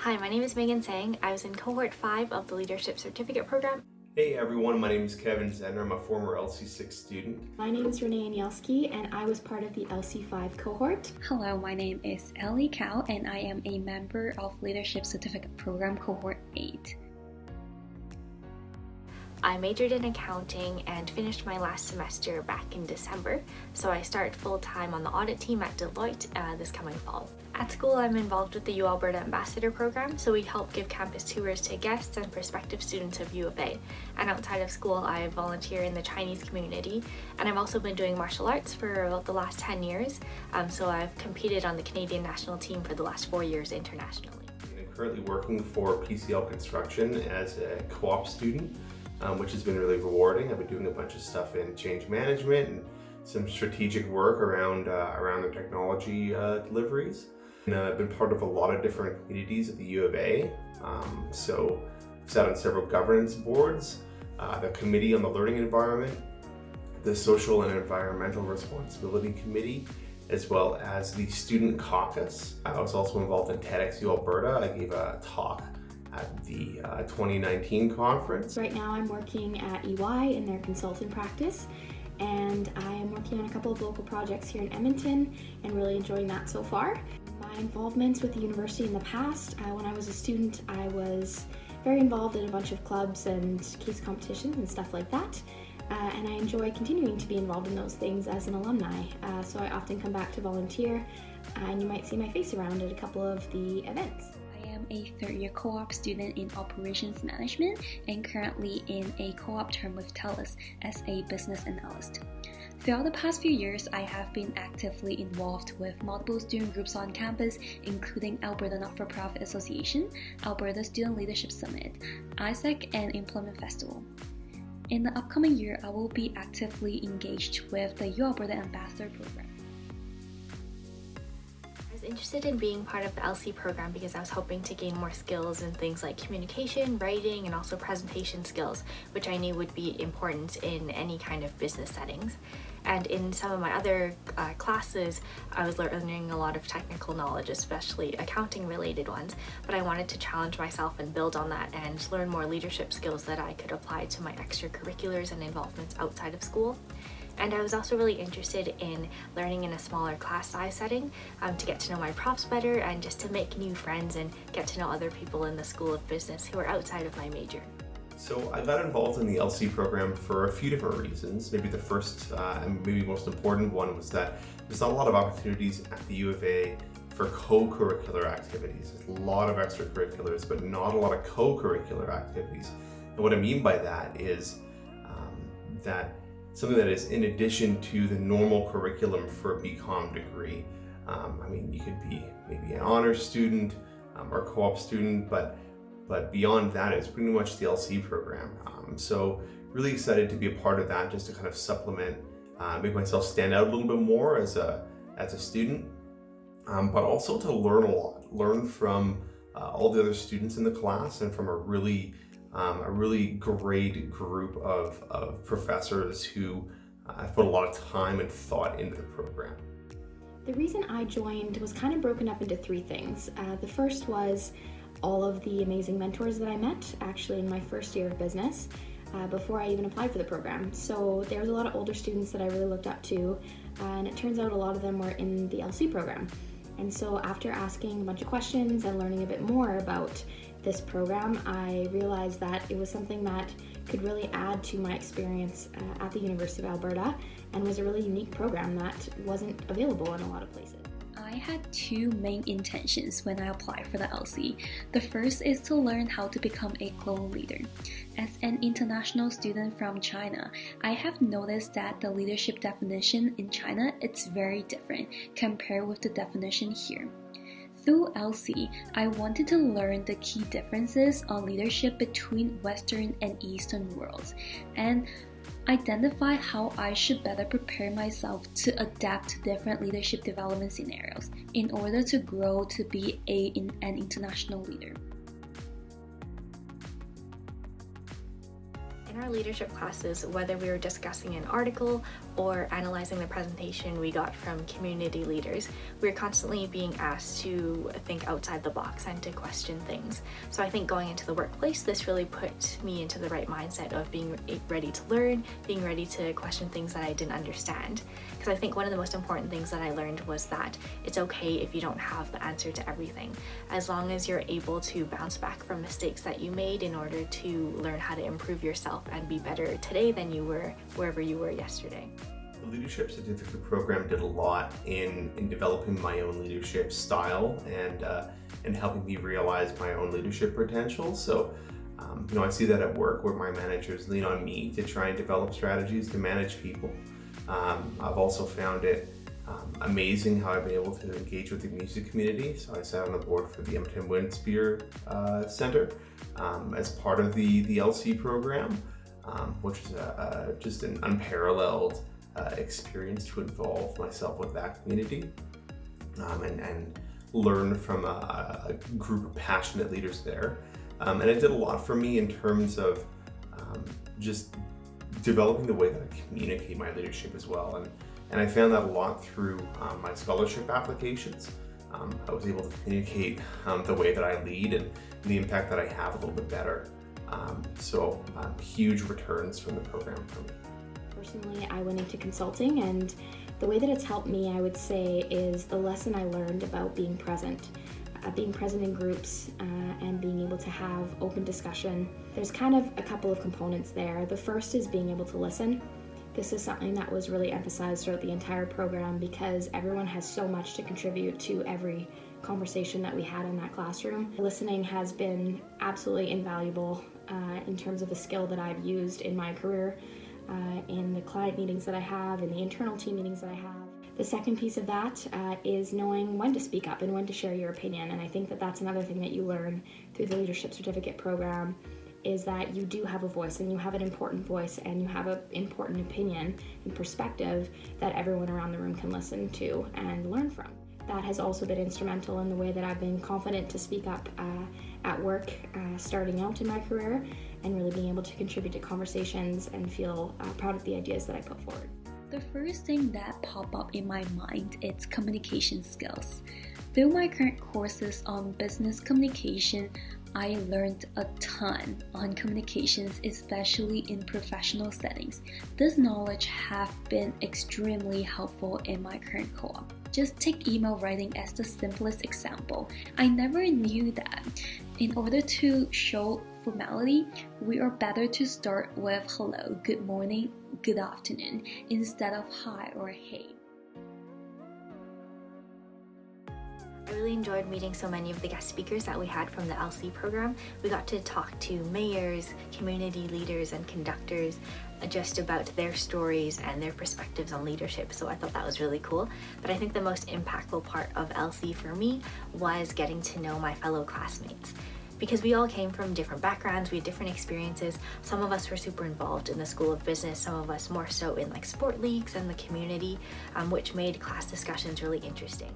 Hi, my name is Megan Sang. I was in cohort 5 of the Leadership Certificate Program. Hey everyone, my name is Kevin Zender. I'm a former LC6 student. My name is Renee Anielski and I was part of the LC5 cohort. Hello, my name is Ellie Cao and I am a member of Leadership Certificate Program Cohort 8. I majored in accounting and finished my last semester back in December, so I start full-time on the audit team at Deloitte this coming fall. At school, I'm involved with the U Alberta Ambassador Program, so we help give campus tours to guests and prospective students of U of A. And outside of school, I volunteer in the Chinese community, and I've also been doing martial arts for about the last 10 years, so I've competed on the Canadian national team for the last 4 years internationally. I'm currently working for PCL Construction as a co-op student, which has been really rewarding. I've been doing a bunch of stuff in change management and some strategic work around the technology deliveries. And I've been part of a lot of different communities at the U of A. So I've sat on several governance boards, the Committee on the Learning Environment, the Social and Environmental Responsibility Committee, as well as the Student Caucus. I was also involved in TEDxU Alberta. I gave a talk at the 2019 conference. Right now I'm working at EY in their consultant practice, and I am working on a couple of local projects here in Edmonton and really enjoying that so far. My involvements with the university in the past, when I was a student, I was very involved in a bunch of clubs and case competitions and stuff like that. And I enjoy continuing to be involved in those things as an alumni. So I often come back to volunteer, and you might see my face around at a couple of the events. I am a third-year co-op student in operations management and currently in a co-op term with TELUS as a business analyst. Throughout the past few years, I have been actively involved with multiple student groups on campus, including Alberta Not-for-Profit Association, Alberta Student Leadership Summit, ISEC, and Employment Festival. In the upcoming year, I will be actively engaged with the U Alberta Ambassador Program. I was interested in being part of the LC program because I was hoping to gain more skills in things like communication, writing, and also presentation skills, which I knew would be important in any kind of business settings. And in some of my other classes, I was learning a lot of technical knowledge, especially accounting related ones, but I wanted to challenge myself and build on that and learn more leadership skills that I could apply to my extracurriculars and involvements outside of school. And I was also really interested in learning in a smaller class size setting to get to know my profs better and just to make new friends and get to know other people in the School of Business who are outside of my major. So I got involved in the LC program for a few different reasons. Maybe the first and maybe most important one was that there's not a lot of opportunities at the U of A for co-curricular activities. There's a lot of extracurriculars, but not a lot of co-curricular activities. And what I mean by that is that something that is in addition to the normal curriculum for a BCom degree. I mean, you could be maybe an honors student or a co-op student, but beyond that, it's pretty much the LC program. So really excited to be a part of that, just to kind of supplement, make myself stand out a little bit more as a student, but also to learn a lot, learn from all the other students in the class and from a really great group of professors who have put a lot of time and thought into the program. The reason I joined was kind of broken up into three things. The first was all of the amazing mentors that I met actually in my first year of business before I even applied for the program. So there was a lot of older students that I really looked up to, and it turns out a lot of them were in the LC program. And so after asking a bunch of questions and learning a bit more about this program, I realized that it was something that could really add to my experience at the University of Alberta and was a really unique program that wasn't available in a lot of places. I had two main intentions when I applied for the LC. The first is to learn how to become a global leader. As an international student from China, I have noticed that the leadership definition in China is very different compared with the definition here. Through LC, I wanted to learn the key differences on leadership between Western and Eastern worlds and identify how I should better prepare myself to adapt to different leadership development scenarios in order to grow to be an international leader. In our leadership classes, whether we were discussing an article or analyzing the presentation we got from community leaders, we were constantly being asked to think outside the box and to question things. So I think going into the workplace, this really put me into the right mindset of being ready to learn, being ready to question things that I didn't understand. Because I think one of the most important things that I learned was that it's okay if you don't have the answer to everything, as long as you're able to bounce back from mistakes that you made in order to learn how to improve yourself and be better today than you were wherever you were yesterday. The Leadership Certificate Program did a lot in developing my own leadership style and helping me realize my own leadership potential. So, I see that at work where my managers lean on me to try and develop strategies to manage people. I've also found it amazing how I've been able to engage with the music community. So I sat on the board for the Edmonton Winspear Center as part of the LC program, which is just an unparalleled experience to involve myself with that community and learn from a group of passionate leaders there. And it did a lot for me in terms of just developing the way that I communicate my leadership as well. And I found that a lot through my scholarship applications. I was able to communicate the way that I lead and the impact that I have a little bit better. So huge returns from the program for me. Personally, I went into consulting, and the way that it's helped me, I would say, is the lesson I learned about being present in groups and being able to have open discussion. There's kind of a couple of components there. The first is being able to listen. This is something that was really emphasized throughout the entire program because everyone has so much to contribute to every conversation that we had in that classroom. Listening has been absolutely invaluable in terms of a skill that I've used in my career, in the client meetings that I have, in the internal team meetings that I have. The second piece of that is knowing when to speak up and when to share your opinion. And I think that that's another thing that you learn through the Leadership Certificate program, is that you do have a voice, and you have an important voice, and you have an important opinion and perspective that everyone around the room can listen to and learn from. That has also been instrumental in the way that I've been confident to speak up at work starting out in my career, and really being able to contribute to conversations and feel proud of the ideas that I put forward. The first thing that popped up in my mind is communication skills. Through my current courses on business communication, I learned a ton on communications, especially in professional settings. This knowledge has been extremely helpful in my current co-op. Just take email writing as the simplest example. I never knew that in order to show formality, we are better to start with hello, good morning, good afternoon, instead of hi or hey. I really enjoyed meeting so many of the guest speakers that we had from the LC program. We got to talk to mayors, community leaders, and conductors just about their stories and their perspectives on leadership, so I thought that was really cool. But I think the most impactful part of LC for me was getting to know my fellow classmates. Because we all came from different backgrounds, we had different experiences. Some of us were super involved in the School of Business, some of us more so in like sport leagues and the community, which made class discussions really interesting.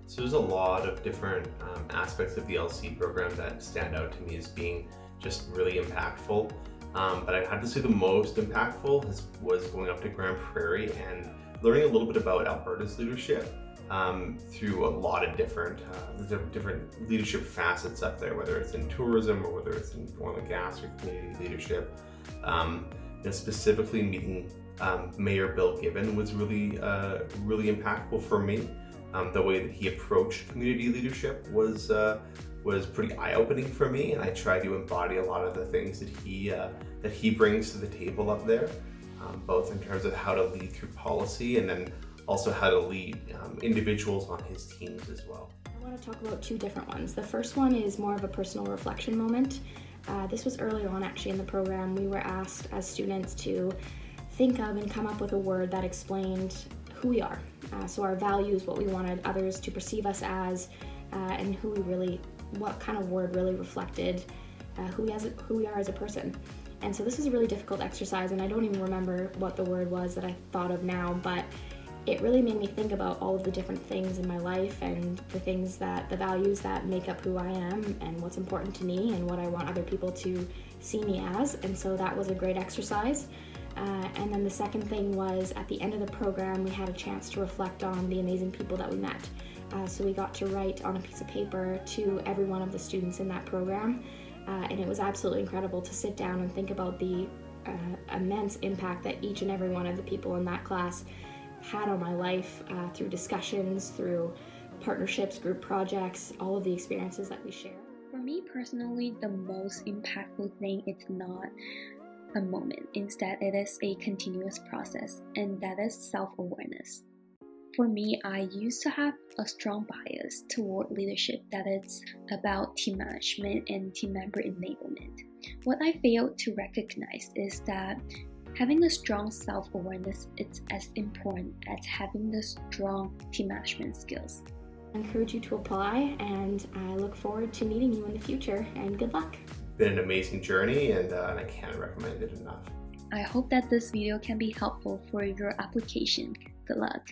So there's a lot of different aspects of the LC program that stand out to me as being just really impactful. But I had to say the most impactful was going up to Grand Prairie and learning a little bit about Alberta's leadership through a lot of different leadership facets up there, whether it's in tourism or whether it's in oil and gas or community leadership. Specifically meeting Mayor Bill Gibbon was really impactful for me. The way that he approached community leadership was pretty eye-opening for me, and I try to embody a lot of the things that he brings to the table up there, both in terms of how to lead through policy and then also how to lead individuals on his teams as well. I want to talk about two different ones. The first one is more of a personal reflection moment. This was early on actually in the program. We were asked as students to think of and come up with a word that explained who we are. So our values, what we wanted others to perceive us as, and what kind of word really reflected who we are as a person. And so this was a really difficult exercise, and I don't even remember what the word was that I thought of now, but it really made me think about all of the different things in my life and the values that make up who I am and what's important to me and what I want other people to see me as. And so that was a great exercise. And then the second thing was, at the end of the program, we had a chance to reflect on the amazing people that we met. So we got to write on a piece of paper to every one of the students in that program. And it was absolutely incredible to sit down and think about the immense impact that each and every one of the people in that class had on my life through discussions, through partnerships, group projects, all of the experiences that we share. For me personally, the most impactful thing is not a moment. Instead, it is a continuous process, and that is self-awareness. For me, I used to have a strong bias toward leadership that is about team management and team member enablement. What I failed to recognize is that having a strong self-awareness is as important as having the strong team management skills. I encourage you to apply, and I look forward to meeting you in the future, and good luck. Been an amazing journey, and I can't recommend it enough. I hope that this video can be helpful for your application. Good luck!